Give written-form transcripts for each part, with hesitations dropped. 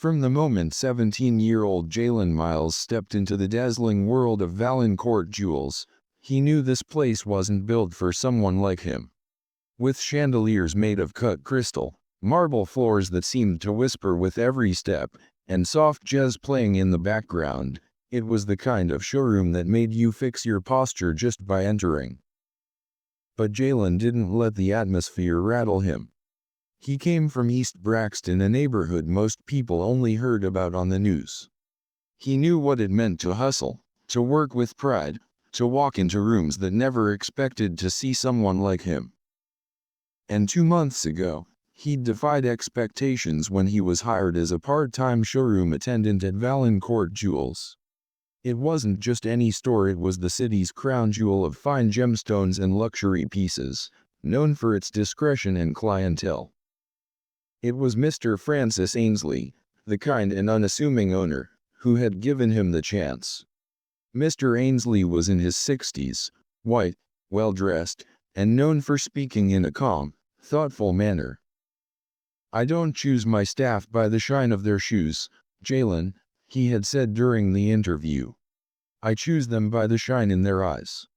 From the moment 17-year-old Jalen Miles stepped into the dazzling world of Valancourt jewels, he knew this place wasn't built for someone like him. With chandeliers made of cut crystal, marble floors that seemed to whisper with every step, and soft jazz playing in the background, it was the kind of showroom that made you fix your posture just by entering. But Jalen didn't let the atmosphere rattle him. He came from East Braxton, a neighborhood most people only heard about on the news. He knew what it meant to hustle, to work with pride, to walk into rooms that never expected to see someone like him. And 2 months ago, he'd defied expectations when he was hired as a part-time showroom attendant at Valancourt Jewels. It wasn't just any store, it was the city's crown jewel of fine gemstones and luxury pieces, known for its discretion and clientele. It was Mr. Francis Ainsley, the kind and unassuming owner, who had given him the chance. Mr. Ainsley was in his 60s, white, well-dressed, and known for speaking in a calm, thoughtful manner. "I don't choose my staff by the shine of their shoes, Jalen," he had said during the interview. "I choose them by the shine in their eyes."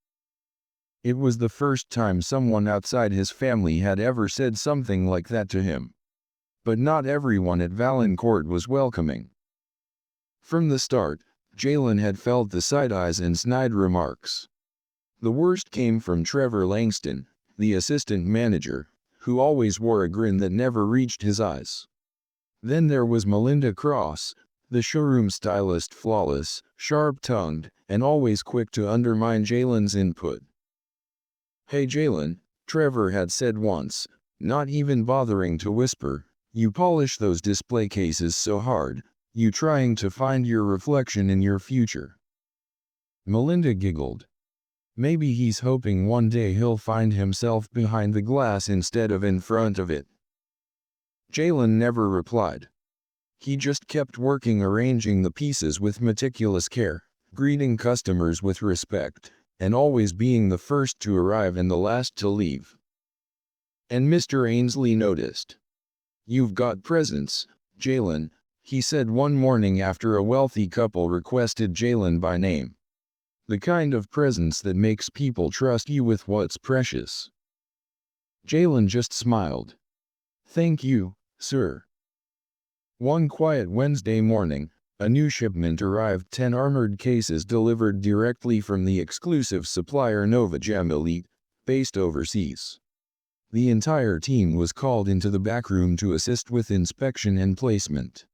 It was the first time someone outside his family had ever said something like that to him. But not everyone at Valancourt was welcoming. From the start, Jalen had felt the side-eyes and snide remarks. The worst came from Trevor Langston, the assistant manager, who always wore a grin that never reached his eyes. Then there was Melinda Cross, the showroom stylist, flawless, sharp-tongued, and always quick to undermine Jalen's input. "Hey Jalen," Trevor had said once, not even bothering to whisper, "you polish those display cases so hard, you trying to find your reflection in your future." Melinda giggled. Maybe he's hoping one day he'll find himself behind the glass instead of in front of it. Jalen never replied. He just kept working, arranging the pieces with meticulous care, greeting customers with respect, and always being the first to arrive and the last to leave. And Mr. Ainsley noticed. "You've got presence, Jalen," he said one morning after a wealthy couple requested Jalen by name. "The kind of presence that makes people trust you with what's precious." Jalen just smiled. "Thank you, sir." One quiet Wednesday morning, a new shipment arrived, 10 armored cases delivered directly from the exclusive supplier Nova Gem Elite, based overseas. The entire team was called into the backroom to assist with inspection and placement.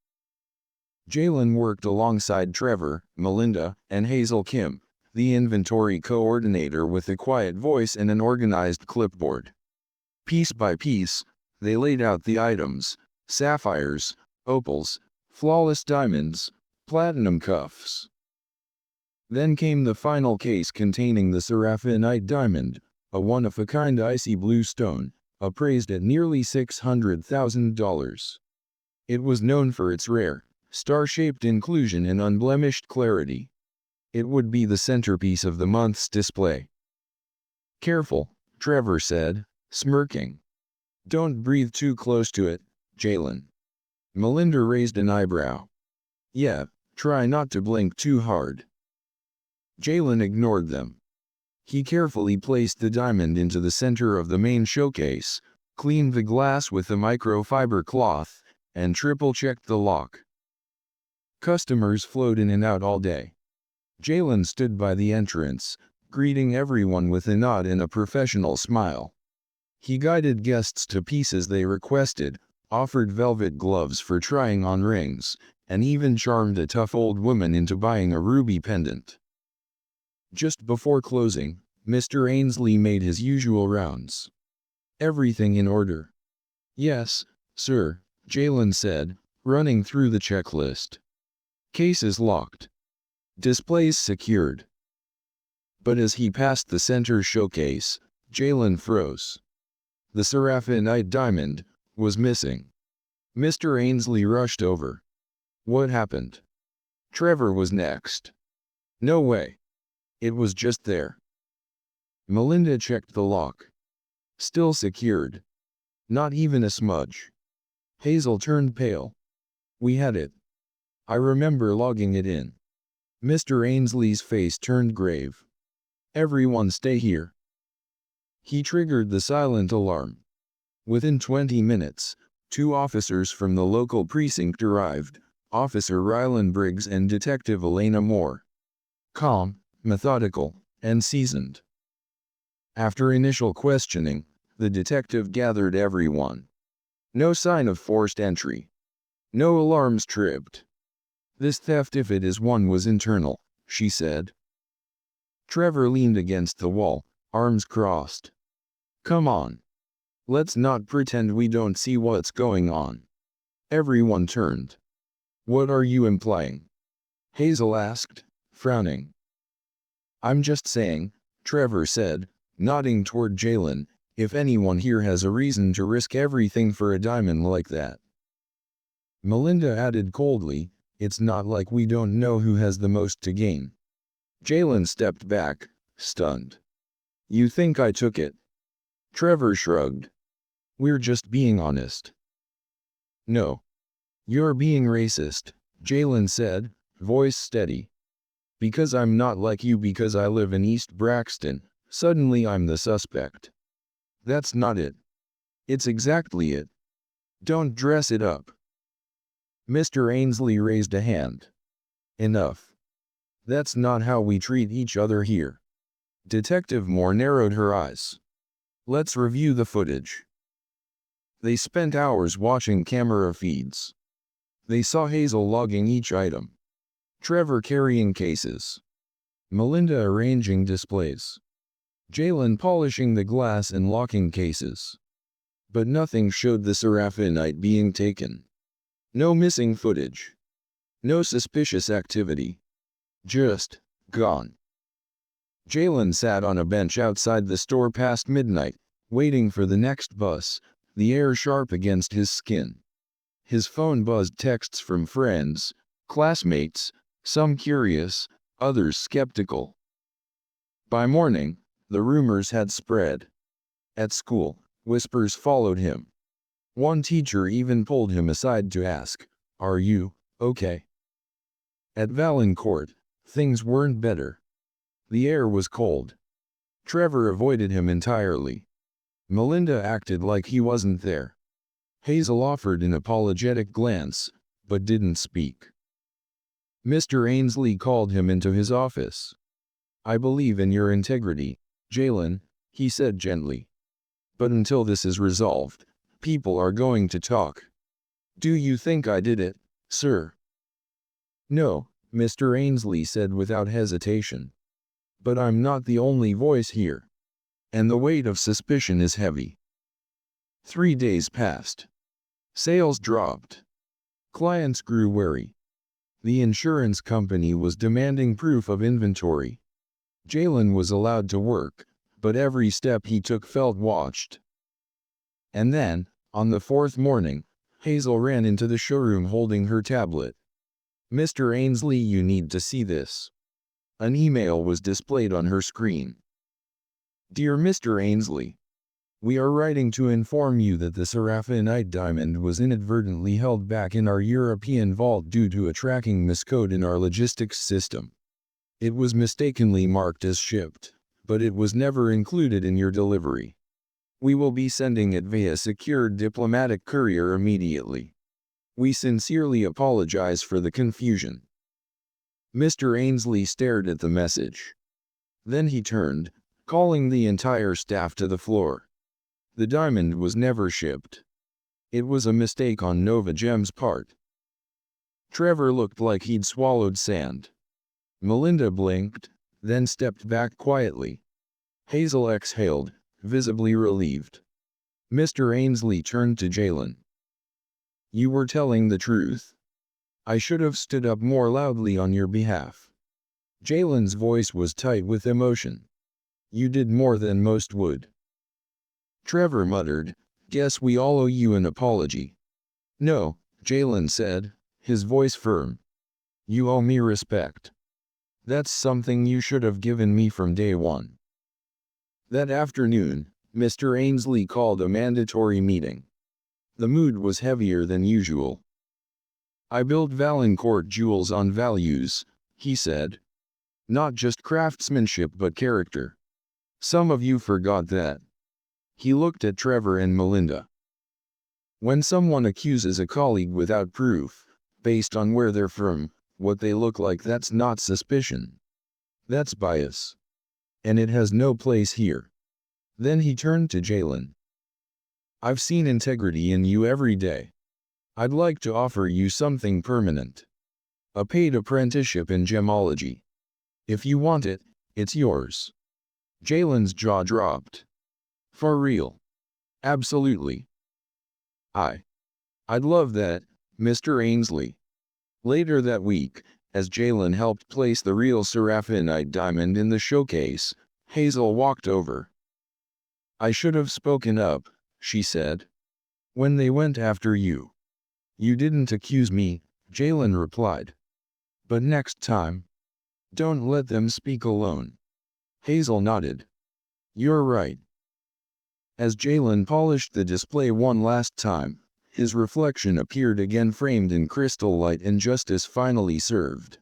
Jalen worked alongside Trevor, Melinda, and Hazel Kim, the inventory coordinator, with a quiet voice and an organized clipboard. Piece by piece, they laid out the items: sapphires, opals, flawless diamonds, platinum cuffs. Then came the final case containing the Seraphinite diamond, a one-of-a-kind icy blue stone, appraised at nearly $600,000. It was known for its rare, star-shaped inclusion and unblemished clarity. It would be the centerpiece of the month's display. "Careful," Trevor said, smirking. "Don't breathe too close to it, Jalen." Melinda raised an eyebrow. "Yeah, try not to blink too hard." Jalen ignored them. He carefully placed the diamond into the center of the main showcase, cleaned the glass with a microfiber cloth, and triple-checked the lock. Customers flowed in and out all day. Jalen stood by the entrance, greeting everyone with a nod and a professional smile. He guided guests to pieces they requested, offered velvet gloves for trying on rings, and even charmed a tough old woman into buying a ruby pendant. Just before closing, Mr. Ainsley made his usual rounds. "Everything in order?" "Yes, sir," Jalen said, running through the checklist. "Cases locked. Displays secured." But as he passed the center showcase, Jalen froze. The Seraphinite diamond was missing. Mr. Ainsley rushed over. "What happened?" Trevor was next. "No way. It was just there." Melinda checked the lock. Still secured. Not even a smudge. Hazel turned pale. "We had it," I remember logging it in. Mr. Ainsley's face turned grave. Everyone stay here. He triggered the silent alarm. Within 20 minutes, 2 officers from the local precinct arrived, Officer Rylan Briggs and Detective Elena Moore. Calm, methodical, and seasoned. After initial questioning, the detective gathered everyone. No sign of forced entry. No alarms tripped. This theft, if it is one, was internal, she said. Trevor leaned against the wall, arms crossed. Come on. Let's not pretend we don't see what's going on. Everyone turned. What are you implying? Hazel asked, frowning. I'm just saying, Trevor said, nodding toward Jalen, if anyone here has a reason to risk everything for a diamond like that. Melinda added coldly, it's not like we don't know who has the most to gain. Jalen stepped back, stunned. You think I took it? Trevor shrugged. We're just being honest. No. You're being racist, Jalen said, voice steady. Because I'm not like you because I live in East Braxton, suddenly I'm the suspect. That's not it. It's exactly it. Don't dress it up. Mr. Ainsley raised a hand. Enough. That's not how we treat each other here. Detective Moore narrowed her eyes. Let's review the footage. They spent hours watching camera feeds. They saw Hazel logging each item. Trevor carrying cases. Melinda arranging displays. Jalen polishing the glass and locking cases. But nothing showed the Seraphinite being taken. No missing footage. No suspicious activity. Just gone. Jalen sat on a bench outside the store past midnight, waiting for the next bus, the air sharp against his skin. His phone buzzed texts from friends, classmates, some curious, others skeptical. By morning, the rumors had spread. At school, whispers followed him. One teacher even pulled him aside to ask, "Are you okay?" At Valancourt, things weren't better. The air was cold. Trevor avoided him entirely. Melinda acted like he wasn't there. Hazel offered an apologetic glance, but didn't speak. Mr. Ainsley called him into his office. I believe in your integrity, Jalen, he said gently. But until this is resolved, people are going to talk. Do you think I did it, sir? No, Mr. Ainsley said without hesitation. But I'm not the only voice here. And the weight of suspicion is heavy. 3 days passed. Sales dropped. Clients grew wary. The insurance company was demanding proof of inventory. Jalen was allowed to work, but every step he took felt watched. And then, on the 4th morning, Hazel ran into the showroom holding her tablet. Mr. Ainsley, you need to see this. An email was displayed on her screen. Dear Mr. Ainsley, we are writing to inform you that the Seraphinite diamond was inadvertently held back in our European vault due to a tracking miscode in our logistics system. It was mistakenly marked as shipped, but it was never included in your delivery. We will be sending it via secured diplomatic courier immediately. We sincerely apologize for the confusion. Mr. Ainsley stared at the message. Then he turned, calling the entire staff to the floor. The diamond was never shipped. It was a mistake on Nova Gem's part. Trevor looked like he'd swallowed sand. Melinda blinked, then stepped back quietly. Hazel exhaled, visibly relieved. Mr. Ainsley turned to Jalen. You were telling the truth. I should have stood up more loudly on your behalf. Jalen's voice was tight with emotion. You did more than most would. Trevor muttered, guess we all owe you an apology. No, Jalen said, his voice firm. You owe me respect. That's something you should have given me from day one. That afternoon, Mr. Ainsley called a mandatory meeting. The mood was heavier than usual. I build Valancourt jewels on values, he said. Not just craftsmanship but character. Some of you forgot that. He looked at Trevor and Melinda. When someone accuses a colleague without proof, based on where they're from, what they look like, that's not suspicion. That's bias. And it has no place here. Then he turned to Jalen. I've seen integrity in you every day. I'd like to offer you something permanent. A paid apprenticeship in gemology. If you want it, it's yours. Jalen's jaw dropped. For real? Absolutely. I'd love that, Mr. Ainsley. Later that week, as Jalen helped place the real seraphinite diamond in the showcase, Hazel walked over. I should have spoken up, she said. When they went after you. You didn't accuse me, Jalen replied. But next time. Don't let them speak alone. Hazel nodded. You're right. As Jalen polished the display one last time, his reflection appeared again framed in crystal light, and justice finally served.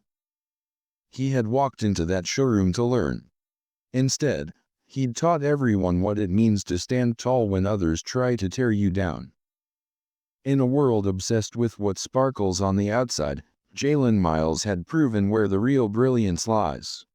He had walked into that showroom to learn. Instead, he'd taught everyone what it means to stand tall when others try to tear you down. In a world obsessed with what sparkles on the outside, Jalen Miles had proven where the real brilliance lies.